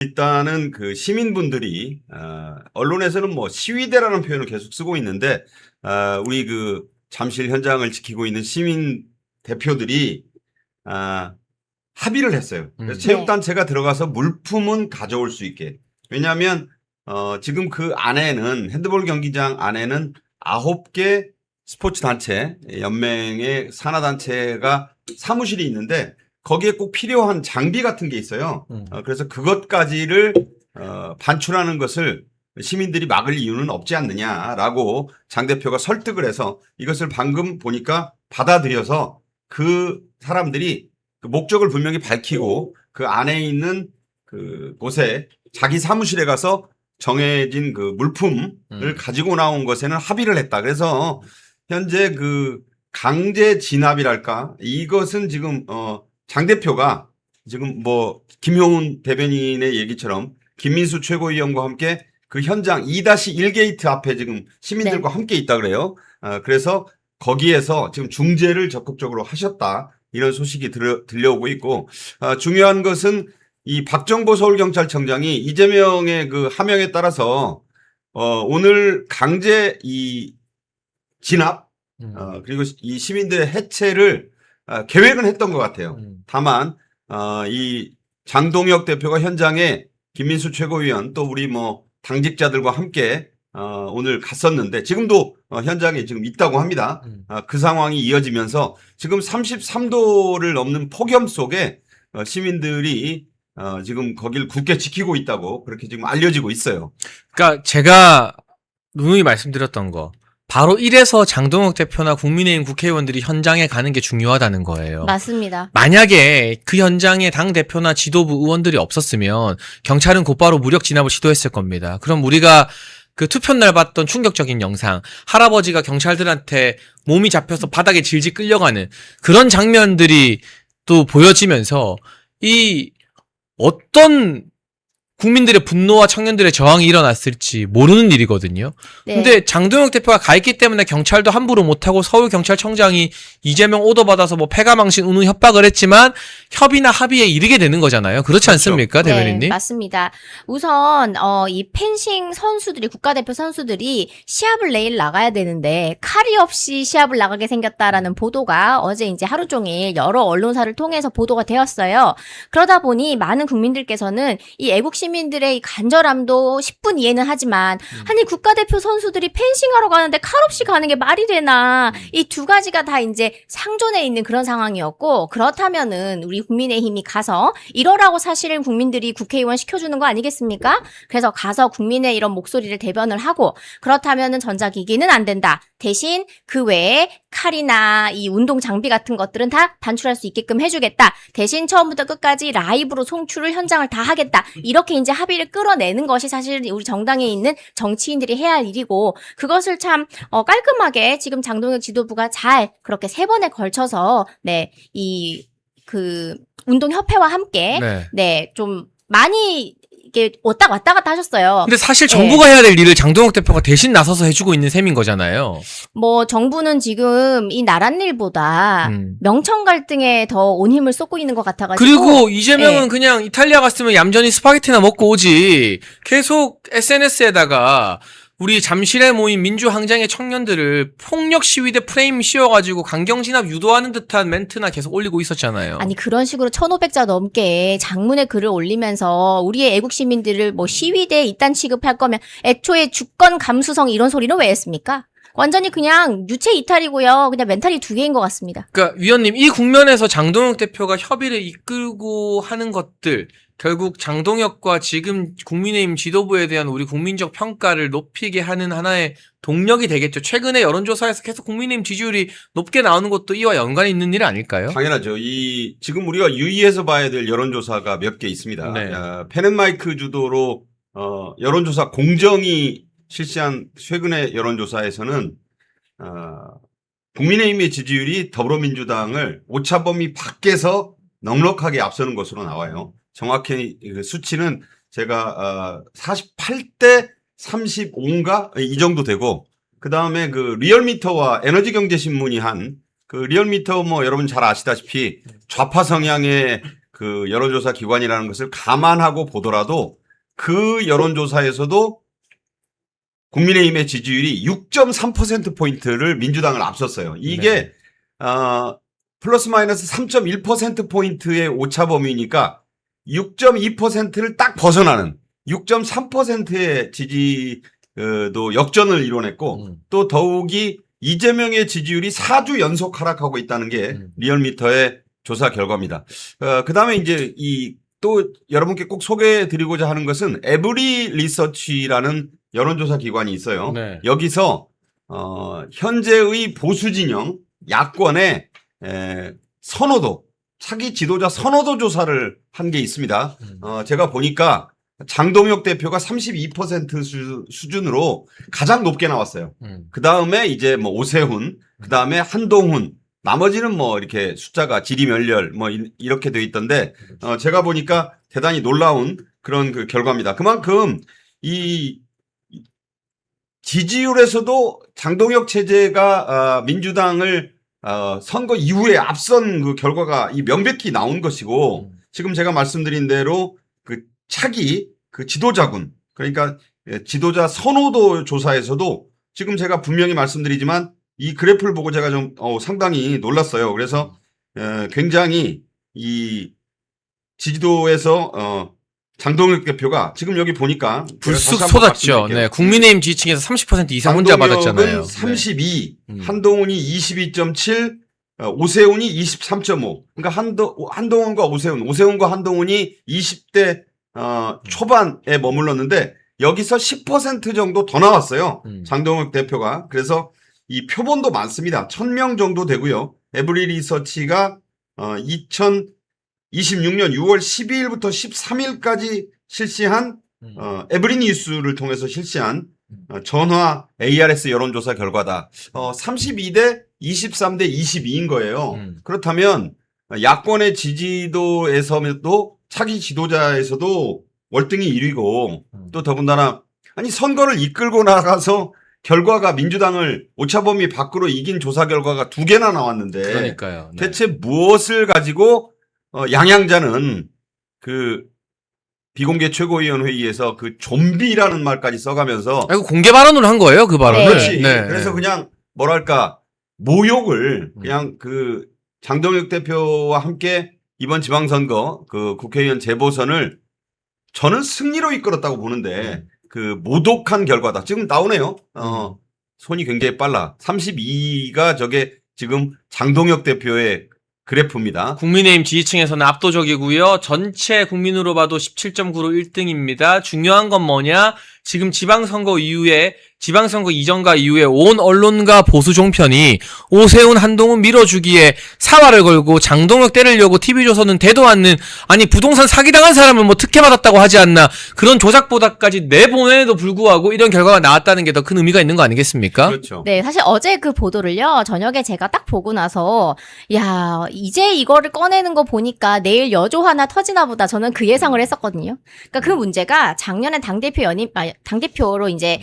일단은 그 시민분들이 언론에서는 뭐 시위대라는 표현을 계속 쓰고 있는데 우리 그 잠실 현장을 지키고 있는 시민 대표들이 합의를 했어요. 그래서 체육단체가 들어가서 물품은 가져올 수 있게. 왜냐하면 지금 그 안에는 핸드볼 경기장 안에는 9개 스포츠 단체 연맹의 산하단체가 사무실이 있는데 거기에 꼭 필요한 장비 같은 게 있어요. 그래서 그것까지를 반출하는 것을 시민들이 막을 이유는 없지 않느냐라고 장 대표가 설득을 해서 이것을 방금 보니까 받아들여서 그 사람들이 그 목적을 분명히 밝히고 그 안에 있는 그 곳에 자기 사무실에 가서 정해진 그 물품을 가지고 나온 것에는 합의를 했다. 그래서 현재 그 강제 진압이랄까 이것은 지금 장 대표가 지금 뭐 김효은 대변인의 얘기처럼 김민수 최고위원과 함께 그 현장 2-1 게이트 앞에 지금 시민들과 함께 있다 그래요. 그래서 거기에서 지금 중재를 적극적으로 하셨다. 이런 소식이 들려오고 있고 중요한 것은 이 박정보 서울경찰청장이 이재명의 그 하명에 따라서 오늘 강제 이 진압 그리고 이 시민들의 해체를 계획은 했던 것 같아요. 다만 이 장동혁 대표가 현장에 김민수 최고위원 또 우리 뭐 당직자들과 함께 오늘 갔었는데 지금도 현장에 지금 있다고 합니다. 그 상황이 이어지면서 지금 33도를 넘는 폭염 속에 시민들이 지금 거길 굳게 지키고 있다고 그렇게 지금 알려지고 있어요. 그러니까 제가 누누이 말씀드렸던 거 바로 이래서 장동혁 대표나 국민의힘 국회의원들이 현장에 가는 게 중요하다는 거예요. 맞습니다. 만약에 그 현장에 당대표나 지도부 의원들이 없었으면 경찰은 곧바로 무력 진압을 시도했을 겁니다. 그럼 우리가 그 투표날 봤던 충격적인 영상, 할아버지가 경찰들한테 몸이 잡혀서 바닥에 질질 끌려가는 그런 장면들이 또 보여지면서 이 어떤 국민들의 분노와 청년들의 저항이 일어났을지 모르는 일이거든요. 네. 근데 장동혁 대표가 가 있기 때문에 경찰도 함부로 못하고 서울경찰청장이 이재명 오더 받아서 뭐 패가망신 운운 협박을 했지만 협의나 합의에 이르게 되는 거잖아요. 그렇지 그렇죠. 않습니까, 대변인님? 네, 맞습니다. 우선 이 펜싱 선수들이 국가대표 선수들이 시합을 내일 나가야 되는데 칼이 없이 시합을 나가게 생겼다라는 보도가 어제 이제 하루 종일 여러 언론사를 통해서 보도가 되었어요. 그러다 보니 많은 국민들께서는 이 애국 시민들의 이 간절함도 10분 이해는 하지만 아니 국가대표 선수들이 펜싱하러 가는데 칼 없이 가는 게 말이 되나 이 두 가지가 다 이제 상존해 있는 그런 상황이었고 그렇다면은 우리 국민의힘이 가서 이러라고 사실은 국민들이 국회의원 시켜주는 거 아니겠습니까? 그래서 가서 국민의 이런 목소리를 대변을 하고 그렇다면은 전자기기는 안 된다. 대신 그 외에 칼이나 이 운동 장비 같은 것들은 다 반출할 수 있게끔 해주겠다. 대신 처음부터 끝까지 라이브로 송출을 현장을 다 하겠다. 이렇게 이제 합의를 끌어내는 것이 사실 우리 정당에 있는 정치인들이 해야 할 일이고 그것을 참 깔끔하게 지금 장동혁 지도부가 잘 그렇게 3번에 걸쳐서 이 운동협회와 함께 좀 많이 이게 왔다 갔다 하셨어요. 근데 사실 정부가 해야 될 일을 장동혁 대표가 대신 나서서 해주고 있는 셈인 거잖아요. 뭐 정부는 지금 이 나란 일보다 명청 갈등에 더 온 힘을 쏟고 있는 것 같아가지고 그리고 이재명은 그냥 이탈리아 갔으면 얌전히 스파게티나 먹고 오지 계속 SNS에다가 우리 잠실에 모인 민주항쟁의 청년들을 폭력 시위대 프레임 씌워가지고 강경진압 유도하는 듯한 멘트나 계속 올리고 있었잖아요. 아니 그런 식으로 1,500자 넘게 장문의 글을 올리면서 우리의 애국 시민들을 뭐 시위대에 이딴 취급할 거면 애초에 주권 감수성 이런 소리는 왜 했습니까? 완전히 그냥 유체 이탈이고요. 그냥 멘탈이 2개인 것 같습니다. 그러니까 위원님 이 국면에서 장동혁 대표가 협의를 이끌고 하는 것들 결국 장동혁과 지금 국민의힘 지도부에 대한 우리 국민적 평가를 높이게 하는 하나의 동력이 되겠죠. 최근에 여론조사에서 계속 국민의힘 지지율이 높게 나오는 것도 이와 연관이 있는 일 아닐까요? 당연하죠. 지금 우리가 유의해서 봐야 될 여론조사가 몇 개 있습니다. 펜앤마이크 주도로 여론조사 공정이 실시한 최근의 여론조사에서는 국민의힘의 지지율이 더불어민주당을 오차범위 밖에서 넉넉하게 앞서는 것으로 나와요. 정확히 수치는 제가 48대 35인가 이 정도 되고 그 다음에 그 리얼미터와 에너지경제신문이 한 그 리얼미터 뭐 여러분 잘 아시다시피 좌파 성향의 그 여론조사 기관이라는 것을 감안하고 보더라도 그 여론조사에서도 국민의힘의 지지율이 6.3%포인트를 민주당을 앞섰어요. 이게, 플러스 마이너스 3.1%포인트의 오차 범위니까 6.2%를 딱 벗어나는 6.3%의 지지도 역전을 이뤄냈고 또 더욱이 이재명의 지지율이 4주 연속 하락하고 있다는 게 리얼미터의 조사 결과입니다. 그 다음에 이제 또 여러분께 꼭 소개해 드리고자 하는 것은 에브리 리서치라는 여론조사 기관이 있어요. 네. 여기서, 현재의 보수 진영, 야권의 선호도, 차기 지도자 선호도 조사를 한 게 있습니다. 제가 보니까 장동혁 대표가 32% 수준으로 가장 높게 나왔어요. 그 다음에 이제 뭐 오세훈, 그 다음에 한동훈, 나머지는 뭐 이렇게 숫자가 지리멸렬 뭐 이렇게 돼 있던데, 제가 보니까 대단히 놀라운 그런 그 결과입니다. 그만큼 이 지지율에서도 장동혁 체제가 민주당을 선거 이후에 앞선 그 결과가 명백히 나온 것이고, 지금 제가 말씀드린 대로 그 차기 그 지도자군, 그러니까 지도자 선호도 조사에서도 지금 제가 분명히 말씀드리지만 이 그래프를 보고 제가 좀 상당히 놀랐어요. 그래서 굉장히 이 지지도에서 장동혁 대표가 지금 여기 보니까 불쑥 쏟았죠. 네, 국민의힘 지지층에서 30% 이상 혼자 받았잖아요. 32, 한동훈이 22.7, 오세훈이 23.5. 그러니까 한동훈과 오세훈과 한동훈이 20대 초반에 머물렀는데 여기서 10% 정도 더 나왔어요. 장동혁 대표가. 그래서 이 표본도 많습니다. 1000명 정도 되고요. 에브리 리서치가 2026년 6월 12일부터 13일까지 실시한 에브리 뉴스를 통해서 실시한 전화 ARS 여론조사 결과다. 32대 23대 22인 거예요. 그렇다면 야권의 지지도에서도 차기 지도자에서도 월등히 1위고 또 더군다나 아니 선거를 이끌고 나가서 결과가 민주당을 오차범위 밖으로 이긴 조사 결과가 2개나 나왔는데 그러니까요. 네. 대체 무엇을 가지고 양양자는 그 비공개 최고위원회의에서 그 좀비라는 말까지 써가면서 이거 공개 발언으로 한 거예요, 그 발언을. 그렇지. 네. 그래서 그냥 뭐랄까 모욕을 그냥 그 장동혁 대표와 함께 이번 지방선거 그 국회의원 재보선을 저는 승리로 이끌었다고 보는데 그 모독한 결과다. 지금 나오네요. 손이 굉장히 빨라. 32가 저게 지금 장동혁 대표의 그래프입니다. 국민의힘 지지층에서는 압도적이고요. 전체 국민으로 봐도 17.9로 1등입니다. 중요한 건 뭐냐? 지금 지방선거 이전과 이후에 온 언론과 보수 종편이 오세훈, 한동훈 밀어주기에 사활을 걸고 장동혁 때리려고 TV조선은 대도 않는, 아니 부동산 사기당한 사람은 뭐 특혜받았다고 하지 않나, 그런 조작보다까지 내보내도 불구하고 이런 결과가 나왔다는 게 더 큰 의미가 있는 거 아니겠습니까? 그렇죠. 네, 사실 어제 그 보도를요, 저녁에 제가 딱 보고 나서, 야, 이제 이거를 꺼내는 거 보니까 내일 여조 하나 터지나 보다. 저는 그 예상을 했었거든요. 그러니까 그 문제가 작년에 당대표로 이제,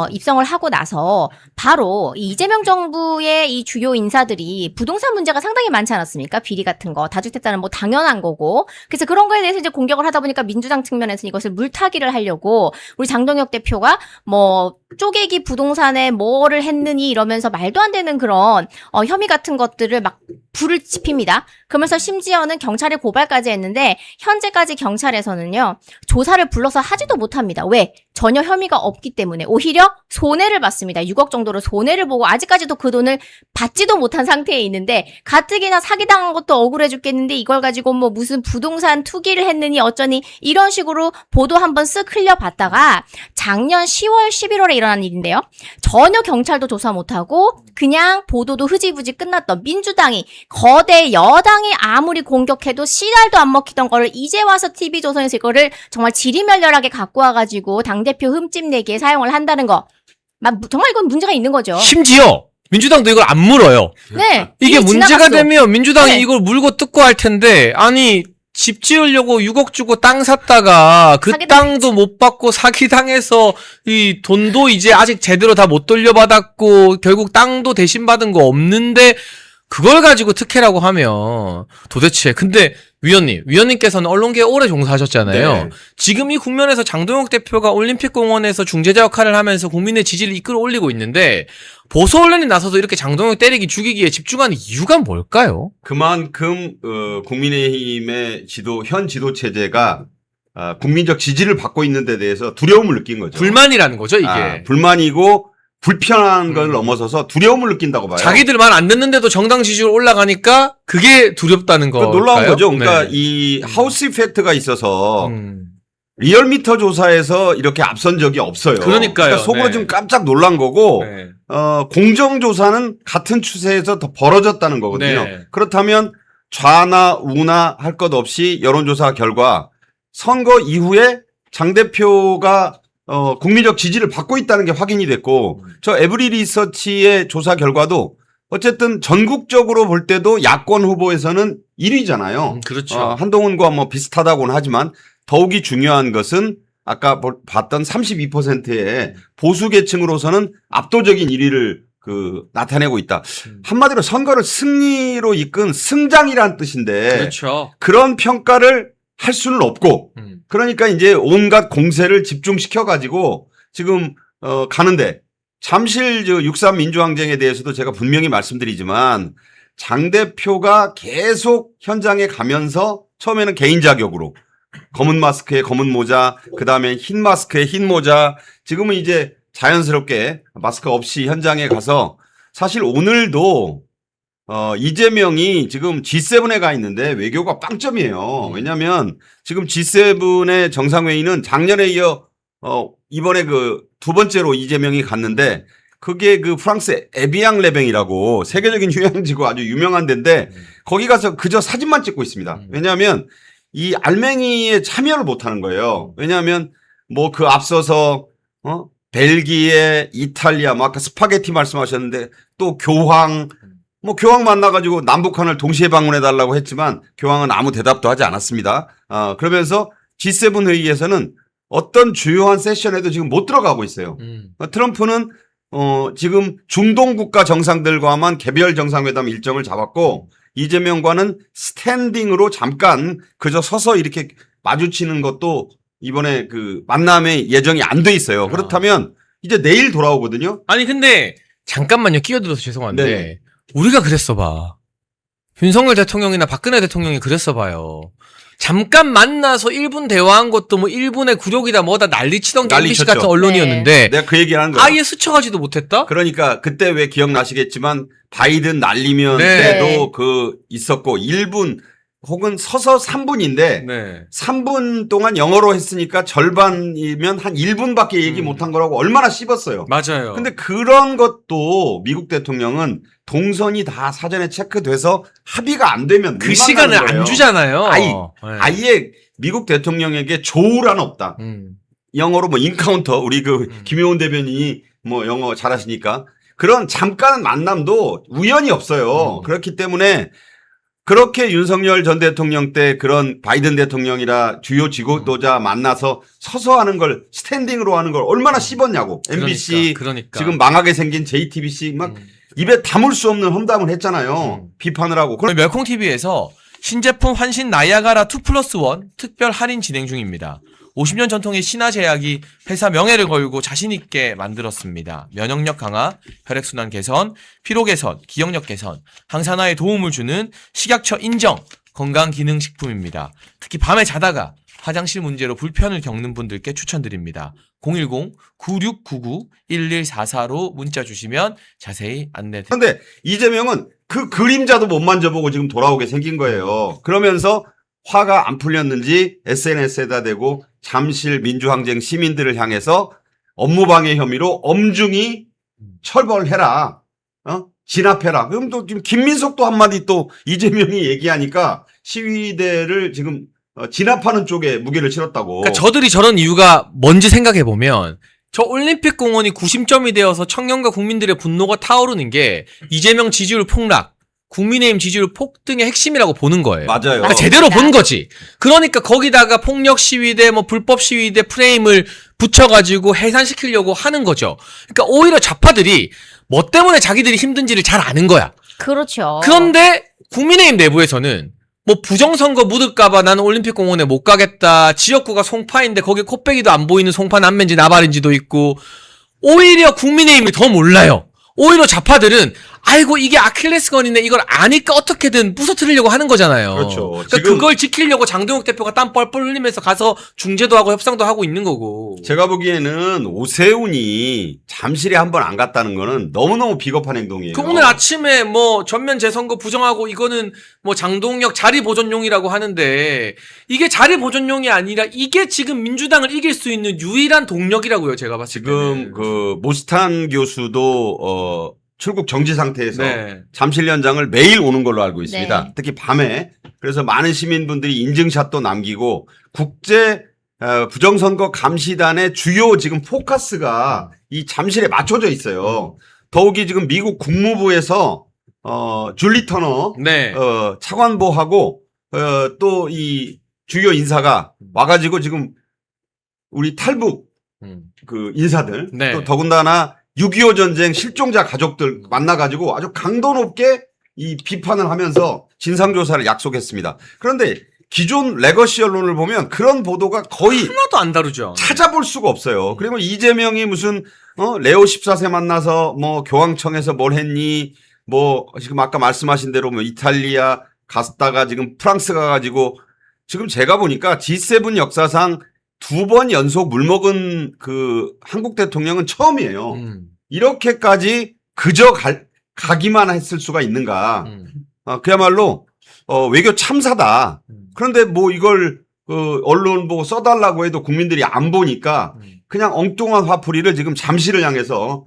입성을 하고 나서 바로 이 이재명 정부의 이 주요 인사들이 부동산 문제가 상당히 많지 않았습니까? 비리 같은 거, 다주택자는 뭐 당연한 거고. 그래서 그런 거에 대해서 이제 공격을 하다 보니까 민주당 측면에서는 이것을 물타기를 하려고 우리 장동혁 대표가 뭐 쪼개기 부동산에 뭐를 했느니 이러면서 말도 안 되는 그런 혐의 같은 것들을 막 불을 지핍니다. 그러면서 심지어는 경찰에 고발까지 했는데 현재까지 경찰에서는요, 조사를 불러서 하지도 못합니다. 왜? 전혀 혐의가 없기 때문에 오히려 손해를 봤습니다. 6억 정도로 손해를 보고 아직까지도 그 돈을 받지도 못한 상태에 있는데, 가뜩이나 사기당한 것도 억울해 죽겠는데 이걸 가지고 뭐 무슨 부동산 투기를 했느니 어쩌니 이런 식으로 보도 한번 쓱 흘려봤다가 작년 10월 11월에 일어난 일인데요. 전혀 경찰도 조사 못하고 그냥 보도도 흐지부지 끝났던 민주당이, 거대 여당이 아무리 공격해도 씨알도 안 먹히던 거를 이제 와서 TV조선에서 이거를 정말 지리멸렬하게 갖고 와가지고 당대표 흠집내기에 사용을 한다는 거. 정말 이건 문제가 있는 거죠. 심지어 민주당도 이걸 안 물어요. 네. 이게 문제가 지나갔어. 되면 민주당이 네. 이걸 물고 뜯고 할 텐데, 아니 집 지으려고 6억 주고 땅 샀다가 그 땅도 못 받고 사기당해서 이 돈도 이제 아직 제대로 다 못 돌려받았고 결국 땅도 대신 받은 거 없는데 그걸 가지고 특혜라고 하면 도대체 근데 위원님께서는 언론계에 오래 종사하셨잖아요. 네. 지금 이 국면에서 장동혁 대표가 올림픽공원에서 중재자 역할을 하면서 국민의 지지를 이끌어올리고 있는데 보수 언론이 나서서 이렇게 장동혁 때리기 죽이기에 집중하는 이유가 뭘까요? 그만큼 국민의힘의 현 지도 체제가 국민적 지지를 받고 있는 데 대해서 두려움을 느낀 거죠. 불만이라는 거죠, 이게. 불만이고 불편한 걸 넘어서서 두려움을 느낀다고 봐요. 자기들 말 안 듣는데도 정당 지지율 올라가니까 그게 두렵다는 거. 놀라운 거죠. 그러니까 네. 이 하우스 이펙트가 있어서 음. 리얼미터 조사에서 이렇게 앞선 적이 없어요. 그러니까요. 그러니까 속으로 네. 좀 깜짝 놀란 거고 네. 공정조사는 같은 추세에서 더 벌어졌다는 거거든요. 네. 그렇다면 좌나 우나 할 것 없이 여론조사 결과 선거 이후에 장 대표가 국민적 지지를 받고 있다는 게 확인이 됐고 저 에브리 리서치의 조사 결과도 어쨌든 전국적으로 볼 때도 야권 후보에서는 1위잖아요. 그렇죠. 한동훈과 뭐 비슷하다고는 하지만 더욱이 중요한 것은 아까 봤던 32%의 보수 계층으로서는 압도적인 1위를 나타내고 있다. 한마디로 선거를 승리로 이끈 승장이란 뜻인데 그렇죠. 그런 평가를 할 수는 없고 그러니까 이제 온갖 공세를 집중시켜 가지고 지금 가는데 잠실 6.3 민주항쟁에 대해서도 제가 분명히 말씀드리지만 장 대표가 계속 현장에 가면서 처음에는 개인 자격으로 검은 마스크에 검은 모자, 그다음에 흰 마스크에 흰 모자, 지금은 이제 자연스럽게 마스크 없이 현장에 가서 사실 오늘도 이재명이 지금 G7에 가 있는데 외교가 빵점이에요. 왜냐하면 지금 G7의 정상회의는 작년에 이어 이번에 두 번째로 이재명이 갔는데 그게 프랑스 에비앙 레뱅이라고 세계적인 휴양지고 아주 유명한 데인데 거기 가서 그저 사진만 찍고 있습니다. 왜냐하면 이 알맹이에 참여를 못 하는 거예요. 왜냐하면 뭐 앞서서 벨기에, 이탈리아, 뭐 아까 스파게티 말씀하셨는데 또 교황 만나가지고 남북한을 동시에 방문해달라고 했지만 교황은 아무 대답도 하지 않았습니다. 그러면서 G7 회의에서는 어떤 주요한 세션에도 지금 못 들어가고 있어요. 트럼프는 지금 중동 국가 정상들과만 개별 정상회담 일정을 잡았고 이재명과는 스탠딩으로 잠깐 그저 서서 이렇게 마주치는 것도 이번에 만남의 예정이 안 돼 있어요. 그렇다면 이제 내일 돌아오거든요. 아니 근데 잠깐만요. 끼어들어서 죄송한데 네. 우리가 그랬어 봐. 윤석열 대통령이나 박근혜 대통령이 그랬어 봐요. 잠깐 만나서 1분 대화한 것도 뭐 1분의 굴욕이다 뭐다 난리치던 게 MBC 난리쳤죠. 같은 언론이었는데 내가 그 얘기를 하는 거예요. 아예 스쳐가지도 못했다? 그러니까 그때 왜 기억나시겠지만 바이든 날리면 네. 때도 있었고 1분 혹은 서서 3분인데 네. 3분 동안 영어로 했으니까 절반이면 한 1분밖에 얘기 못한 거라고 얼마나 씹었어요. 맞아요. 근데 그런 것도 미국 대통령은 동선이 다 사전에 체크돼서 합의가 안 되면 그 시간을 안 주잖아요. 아예 미국 대통령에게 조우란 없다. 영어로 뭐 인카운터 우리 김효은 대변인이 뭐 영어 잘하시니까 그런 잠깐 만남도 우연이 없어요. 그렇기 때문에 그렇게 윤석열 전 대통령 때 그런 바이든 대통령이라 주요 지도자 만나서 서서 하는 걸 스탠딩으로 하는 걸 얼마나 씹었냐고. MBC 그러니까. 지금 망하게 생긴 JTBC 막 입에 담을 수 없는 험담을 했잖아요. 비판을 하고. 멸콩TV에서 신제품 환신 나이아가라 2+1 특별 할인 진행 중입니다. 50년 전통의 신화제약이 회사 명예를 걸고 자신있게 만들었습니다. 면역력 강화, 혈액순환 개선, 피로 개선, 기억력 개선, 항산화에 도움을 주는 식약처 인정 건강기능식품입니다. 특히 밤에 자다가 화장실 문제로 불편을 겪는 분들께 추천드립니다. 010-9699-1144로 문자 주시면 자세히 안내드립니다. 그런데 이재명은 그 그림자도 못 만져보고 지금 돌아오게 생긴 거예요. 그러면서 화가 안 풀렸는지 SNS에다 대고 잠실 민주항쟁 시민들을 향해서 업무방해 혐의로 엄중히 처벌해라. 진압해라. 그럼 또 지금 김민석도 한마디 또 이재명이 얘기하니까 시위대를 지금 진압하는 쪽에 무게를 실었다고. 그러니까 저들이 저런 이유가 뭔지 생각해보면 저 올림픽 공원이 구심점이 되어서 청년과 국민들의 분노가 타오르는 게 이재명 지지율 폭락, 국민의힘 지지율 폭등의 핵심이라고 보는 거예요. 맞아요. 그러니까 제대로 본 거지. 그러니까 거기다가 폭력 시위대, 뭐 불법 시위대 프레임을 붙여가지고 해산시키려고 하는 거죠. 그러니까 오히려 좌파들이 뭐 때문에 자기들이 힘든지를 잘 아는 거야. 그렇죠. 그런데 국민의힘 내부에서는 뭐 부정선거 묻을까봐 나는 올림픽공원에 못 가겠다. 지역구가 송파인데 거기 코빼기도 안 보이는 송파 남매인지 나발인지도 있고 오히려 국민의힘이 더 몰라요. 오히려 좌파들은 아이고 이게 아킬레스건이네 이걸 아니까 어떻게든 부서뜨리려고 하는 거잖아요. 그렇죠. 그러니까 지금 그걸 지키려고 장동혁 대표가 땀 뻘뻘 흘리면서 가서 중재도 하고 협상도 하고 있는 거고. 제가 보기에는 오세훈이 잠실에 한 번 안 갔다는 거는 너무너무 비겁한 행동이에요. 그 오늘 아침에 뭐 전면 재선거 부정하고 이거는 뭐 장동혁 자리 보존용이라고 하는데 이게 자리 보존용이 아니라 이게 지금 민주당을 이길 수 있는 유일한 동력이라고요. 제가 봤을 때는. 지금 그 모스탄 교수도 출국 정지 상태에서 네. 잠실 현장을 매일 오는 걸로 알고 있습니다. 네. 특히 밤에. 그래서 많은 시민분들이 인증샷도 남기고 국제 부정선거 감시단의 주요 지금 포커스가 이 잠실에 맞춰져 있어요. 더욱이 지금 미국 국무부에서 줄리 터너 네. 차관보하고 또 이 주요 인사가 와가지고 지금 우리 탈북 그 인사들 네. 또 더군다나 6.25 전쟁 실종자 가족들 만나가지고 아주 강도 높게 이 비판을 하면서 진상조사를 약속했습니다. 그런데 기존 레거시 언론을 보면 그런 보도가 거의 하나도 안 다루죠. 찾아볼 수가 없어요. 그리고 이재명이 무슨 레오 14세 만나서 뭐 교황청에서 뭘 했니? 뭐 지금 아까 말씀하신 대로 뭐 이탈리아 갔다가 지금 프랑스 가가지고 지금 제가 보니까 G7 역사상 2번 연속 물먹은 그 한국 대통령은 처음이에요. 이렇게까지 그저 가기만 했을 수가 있는가. 그야말로 외교 참사다. 그런데 뭐 이걸 언론 보고 써달라고 해도 국민들이 안 보니까 그냥 엉뚱한 화풀이를 지금 잠실을 향해서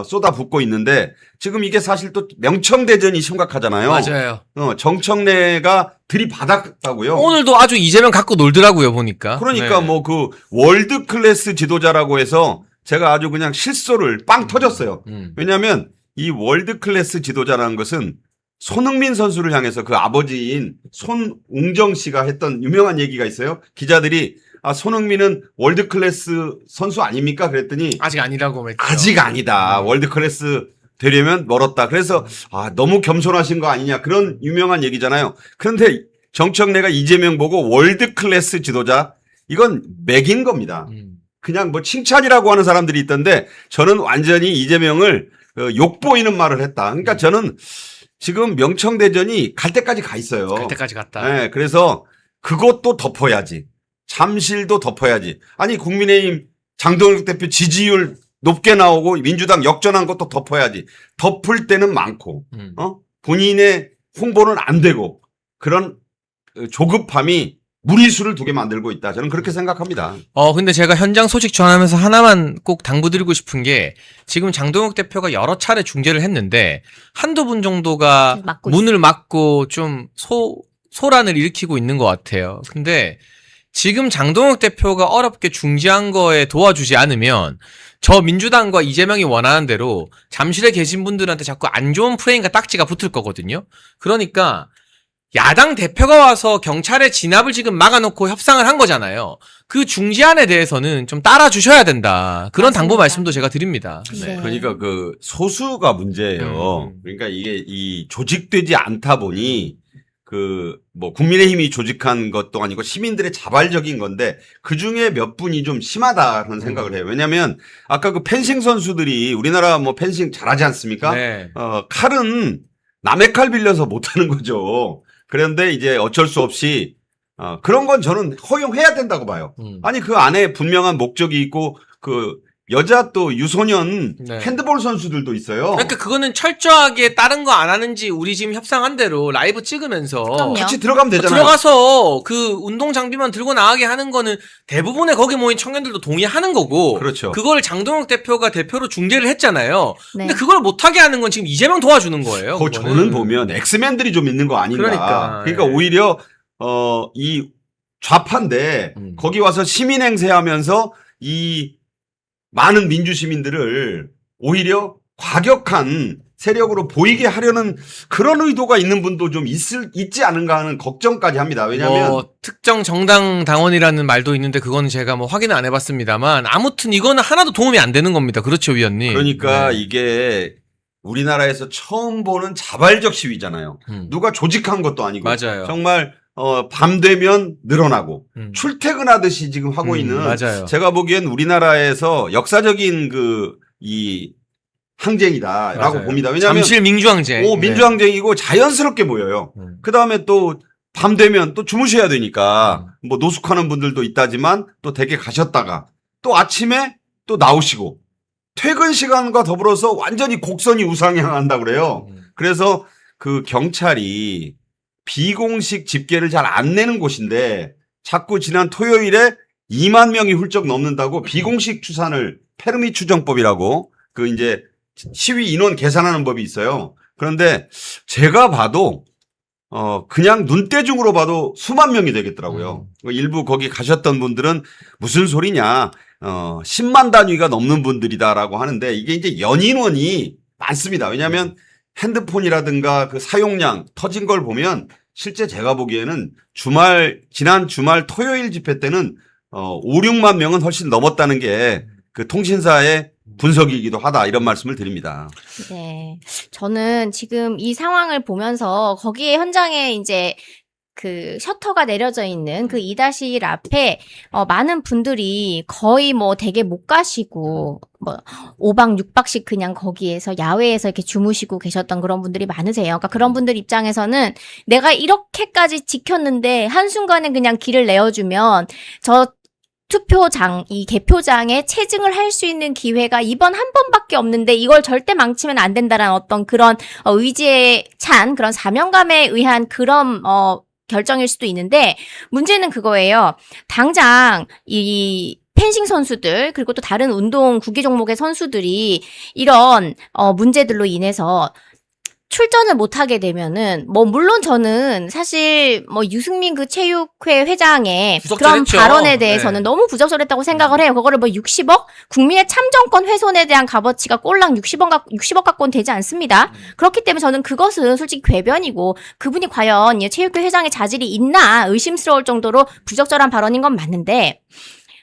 쏟아붓고 있는데 지금 이게 사실 또 명청대전이 심각하잖아요. 맞아요. 정청래가 들이받았다고요. 오늘도 아주 이재명 갖고 놀더라고요, 보니까. 그러니까 네. 뭐 그 월드 클래스 지도자라고 해서 제가 아주 그냥 실소를 빵 터졌어요. 왜냐하면 이 월드 클래스 지도자라는 것은 손흥민 선수를 향해서 그 아버지인 손웅정 씨가 했던 유명한 얘기가 있어요. 기자들이 손흥민은 월드 클래스 선수 아닙니까? 그랬더니 아직 아니라고 했죠. 아직 아니다. 월드 클래스 되려면 멀었다. 그래서 너무 겸손하신 거 아니냐 그런 유명한 얘기잖아요. 그런데 정청래가 이재명 보고 월드 클래스 지도자 이건 맥인 겁니다. 그냥 뭐 칭찬이라고 하는 사람들이 있던데 저는 완전히 이재명을 욕보이는 말을 했다. 그러니까 저는 지금 명청대전이 갈 때까지 가 있어요. 갈 때까지 갔다. 네, 그래서 그것도 덮어야지. 잠실도 덮어야지. 아니 국민의힘 장동혁 대표 지지율 높게 나오고 민주당 역전한 것도 덮어야지. 덮을 때는 많고 본인의 홍보는 안 되고 그런 조급함이 무리수를 두게 만들고 있다. 저는 그렇게 생각합니다. 근데 제가 현장 소식 전하면서 하나만 꼭 당부드리고 싶은 게 지금 장동혁 대표가 여러 차례 중재를 했는데 한두 분 정도가 막고 문을 막고 좀 소란을 일으키고 있는 것 같아요. 근데 지금 장동혁 대표가 어렵게 중재한 거에 도와주지 않으면 저 민주당과 이재명이 원하는 대로 잠실에 계신 분들한테 자꾸 안 좋은 프레임과 딱지가 붙을 거거든요. 그러니까 야당 대표가 와서 경찰의 진압을 지금 막아놓고 협상을 한 거잖아요. 그 중재안에 대해서는 좀 따라주셔야 된다. 그런 맞습니다. 당부 말씀도 제가 드립니다. 네. 그러니까 그 소수가 문제예요. 그러니까 이게 이 조직되지 않다 보니 그 뭐 국민의힘이 조직한 것도 아니고 시민들의 자발적인 건데 그 중에 몇 분이 좀 심하다는 생각을 해요. 왜냐하면 아까 그 펜싱 선수들이 우리나라 뭐 펜싱 잘하지 않습니까? 네. 칼은 남의 칼 빌려서 못하는 거죠. 그런데 이제 어쩔 수 없이 그런 건 저는 허용해야 된다고 봐요. 아니 그 안에 분명한 목적이 있고 그 여자 또 유소년 네. 핸드볼 선수들도 있어요. 그러니까 그거는 철저하게 다른 거 안 하는지 우리 지금 협상한 대로 라이브 찍으면서 그럼요. 같이 들어가면 되잖아요. 들어가서 그 운동 장비만 들고 나가게 하는 거는 대부분의 거기 모인 청년들도 동의하는 거고. 그렇죠. 그걸 장동혁 대표가 대표로 중재를 했잖아요. 네. 근데 그걸 못하게 하는 건 지금 이재명 도와주는 거예요. 그 저는 보면 엑스맨들이 좀 있는 거 아닌가. 그러니까, 예. 오히려 이 좌파인데 거기 와서 시민 행세하면서 이 많은 민주 시민들을 오히려 과격한 세력으로 보이게 하려는 그런 의도가 있는 분도 좀 있지 않은가 하는 걱정까지 합니다. 왜냐하면 특정 정당 당원이라는 말도 있는데 그건 제가 뭐 확인은 안 해봤습니다만 아무튼 이거는 하나도 도움이 안 되는 겁니다. 그렇죠, 위원님. 그러니까 네. 이게 우리나라에서 처음 보는 자발적 시위잖아요. 음. 누가 조직한 것도 아니고 맞아요. 정말 밤 되면 늘어나고 출퇴근하듯이 지금 하고 있는 맞아요. 제가 보기엔 우리나라에서 역사적인 이 항쟁이다라고 맞아요. 봅니다. 왜냐하면 잠실 민주항쟁. 민주항쟁이고 자연스럽게 보여요. 그 다음에 또 밤 되면 또 주무셔야 되니까 뭐 노숙하는 분들도 있다지만 또 댁에 가셨다가 또 아침에 또 나오시고 퇴근 시간과 더불어서 완전히 곡선이 우상향한다 그래요. 그래서 그 경찰이 비공식 집계를 잘 안 내는 곳인데 자꾸 지난 토요일에 2만 명이 훌쩍 넘는다고 비공식 추산을 페르미 추정법이라고 그 이제 시위 인원 계산하는 법이 있어요. 그런데 제가 봐도 그냥 눈대중으로 봐도 수만 명이 되겠더라고요. 일부 거기 가셨던 분들은 무슨 소리냐. 10만 단위가 넘는 분들이다라고 하는데 이게 이제 연인원이 많습니다. 왜냐하면 핸드폰이라든가 그 사용량 터진 걸 보면 실제 제가 보기에는 지난 주말 토요일 집회 때는 5, 6만 명은 훨씬 넘었다는 게 그 통신사의 분석이기도 하다 이런 말씀을 드립니다. 네. 저는 지금 이 상황을 보면서 거기에 현장에 이제 그 셔터가 내려져 있는 그 2-1 앞에 많은 분들이 거의 뭐 댁에 못 가시고 뭐 5박 6박씩 그냥 거기에서 야외에서 이렇게 주무시고 계셨던 그런 분들이 많으세요. 그러니까 그런 분들 입장에서는 내가 이렇게까지 지켰는데 한순간에 그냥 길을 내어주면 이 개표장에 체증을 할 수 있는 기회가 이번 한 번밖에 없는데 이걸 절대 망치면 안 된다라는 어떤 그런 의지에 찬 그런 사명감에 의한 그런 결정일 수도 있는데 문제는 그거예요. 당장 이 펜싱 선수들 그리고 또 다른 운동 구기 종목의 선수들이 이런 문제들로 인해서 출전을 못하게 되면은 뭐 물론 저는 사실 뭐 유승민 그 체육회 회장의 그런 부적절했죠. 발언에 대해서는 너무 부적절했다고 생각을 해요. 그거를 뭐 60억 국민의 참정권 훼손에 대한 값어치가 꼴랑 60억 갖고는 되지 않습니다. 그렇기 때문에 저는 그것은 솔직히 궤변이고 그분이 과연 이 체육회 회장의 자질이 있나 의심스러울 정도로 부적절한 발언인 건 맞는데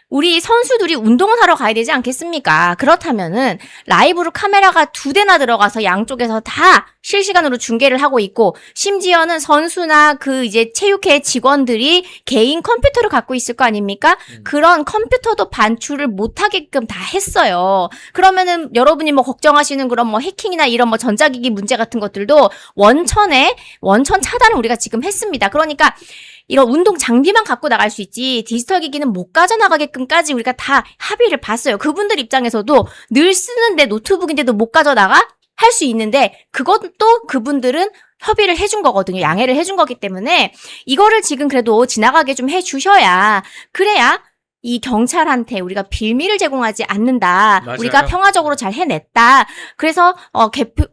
우리 선수들이 운동을 하러 가야 되지 않겠습니까? 그렇다면은 라이브로 카메라가 2대나 들어가서 양쪽에서 다 실시간으로 중계를 하고 있고 심지어는 선수나 그 이제 체육회 직원들이 개인 컴퓨터를 갖고 있을 거 아닙니까? 그런 컴퓨터도 반출을 못하게끔 다 했어요. 그러면은 여러분이 뭐 걱정하시는 그런 뭐 해킹이나 이런 뭐 전자기기 문제 같은 것들도 원천 차단을 우리가 지금 했습니다. 그러니까 이런 운동 장비만 갖고 나갈 수 있지 디지털 기기는 못 가져나가게끔까지 우리가 다 합의를 봤어요. 그분들 입장에서도 늘 쓰는 내 노트북인데도 못 가져나가? 할 수 있는데 그것도 그분들은 협의를 해준 거거든요. 양해를 해준 거기 때문에 이거를 지금 그래도 지나가게 좀 해주셔야 그래야 이 경찰한테 우리가 빌미를 제공하지 않는다. 맞아요. 우리가 평화적으로 잘 해냈다. 그래서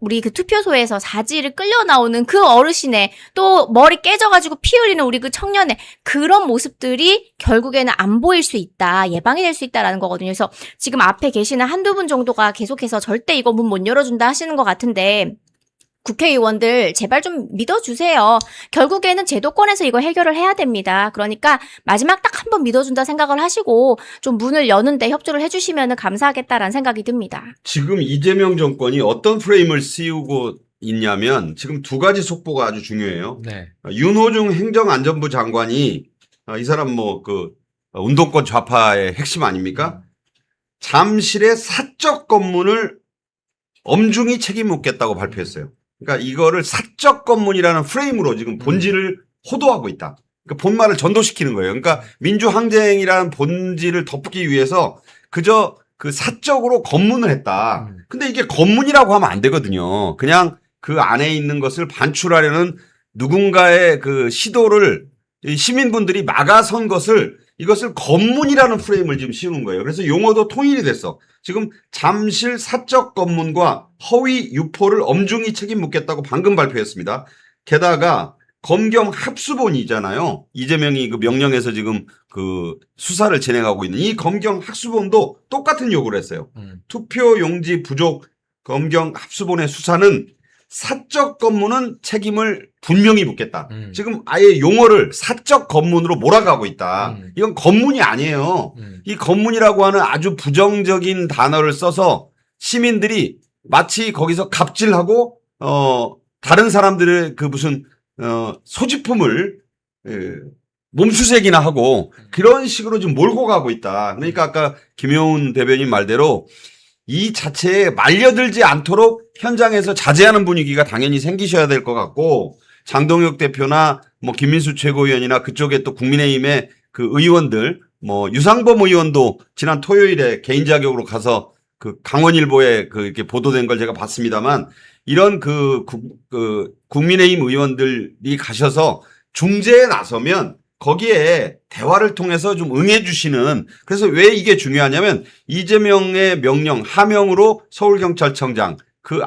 우리 그 투표소에서 사지를 끌려 나오는 그 어르신의 또 머리 깨져가지고 피 흘리는 우리 그 청년의 그런 모습들이 결국에는 안 보일 수 있다. 예방이 될 수 있다라는 거거든요. 그래서 지금 앞에 계시는 한두 분 정도가 계속해서 절대 이거 문 못 열어준다 하시는 것 같은데 국회의원들 제발 좀 믿어주세요. 결국에는 제도권에서 이거 해결을 해야 됩니다. 그러니까 마지막 딱 한 번 믿어준다 생각을 하시고 좀 문을 여는데 협조를 해주시면 감사하겠다라는 생각이 듭니다. 지금 이재명 정권이 어떤 프레임을 씌우고 있냐면 지금 두 가지 속보가 아주 중요해요. 네. 윤호중 행정안전부 장관이 이 사람 뭐 그 운동권 좌파의 핵심 아닙니까? 잠실의 사적 검문을 엄중히 책임 묻겠다고 발표했어요. 그러니까 이거를 사적 검문이라는 프레임으로 지금 본질을 호도하고 있다. 그러니까 본말을 전도시키는 거예요. 그러니까 민주항쟁이라는 본질을 덮기 위해서 그저 그 사적으로 검문을 했다. 근데 이게 검문이라고 하면 안 되거든요. 그냥 그 안에 있는 것을 반출하려는 누군가의 그 시도를 시민분들이 막아선 것을 이것을 검문이라는 프레임을 지금 씌우는 거예요. 그래서 용어도 통일이 됐어. 지금 잠실 사적 검문과 허위 유포를 엄중히 책임 묻겠다고 방금 발표했습니다. 게다가 검경 합수본이잖아요. 이재명이 그 명령에서 지금 그 수사를 진행하고 있는 이 검경 합수본도 똑같은 요구를 했어요. 투표 용지 부족 검경 합수본의 수사는 사적 검문은 책임을 분명히 묻겠다. 지금 아예 용어를 사적 검문으로 몰아가고 있다. 이건 검문이 아니에요. 이 검문이라고 하는 아주 부정적인 단어를 써서 시민들이 마치 거기서 갑질하고 다른 사람들의 그 무슨 소지품을 몸수색이나 하고 그런 식으로 좀 몰고 가고 있다. 그러니까 아까 김용훈 대변인 말대로 이 자체에 말려들지 않도록 현장에서 자제하는 분위기가 당연히 생기셔야 될 것 같고, 장동혁 대표나 뭐 김민수 최고위원이나 그쪽에 또 국민의힘의 그 의원들, 뭐 유상범 의원도 지난 토요일에 개인 자격으로 가서 그 강원일보에 그 이렇게 보도된 걸 제가 봤습니다만, 이런 그 국민의힘 의원들이 가셔서 중재에 나서면 거기에 대화를 통해서 좀 응해 주시는, 그래서 왜 이게 중요하냐면 이재명의 명령 하명으로 서울경찰청장 그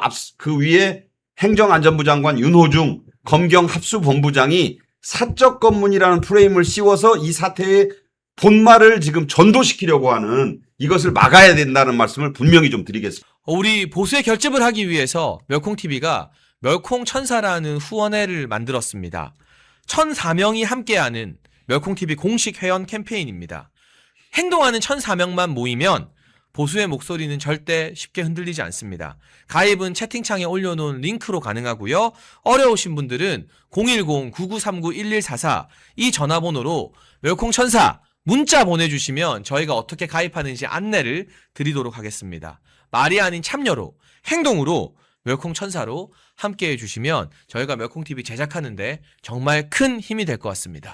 위에 행정안전부 장관 윤호중 검경 합수본부장이 사적 검문이라는 프레임을 씌워서 이 사태의 본말을 지금 전도시키려고 하는, 이것을 막아야 된다는 말씀을 분명히 좀 드리겠습니다. 우리 보수의 결집을 하기 위해서 멸콩TV가 멸콩천사라는 후원회를 만들었습니다. 1,004명이 함께하는 멸콩TV 공식 회원 캠페인입니다. 행동하는 1,004명만 모이면 보수의 목소리는 절대 쉽게 흔들리지 않습니다. 가입은 채팅창에 올려놓은 링크로 가능하고요. 어려우신 분들은 010-9939-1144 이 전화번호로 멸콩천사 문자 보내주시면 저희가 어떻게 가입하는지 안내를 드리도록 하겠습니다. 말이 아닌 참여로, 행동으로 멸콩천사로 함께해 주시면 저희가 멸콩TV 제작하는데 정말 큰 힘이 될 것 같습니다.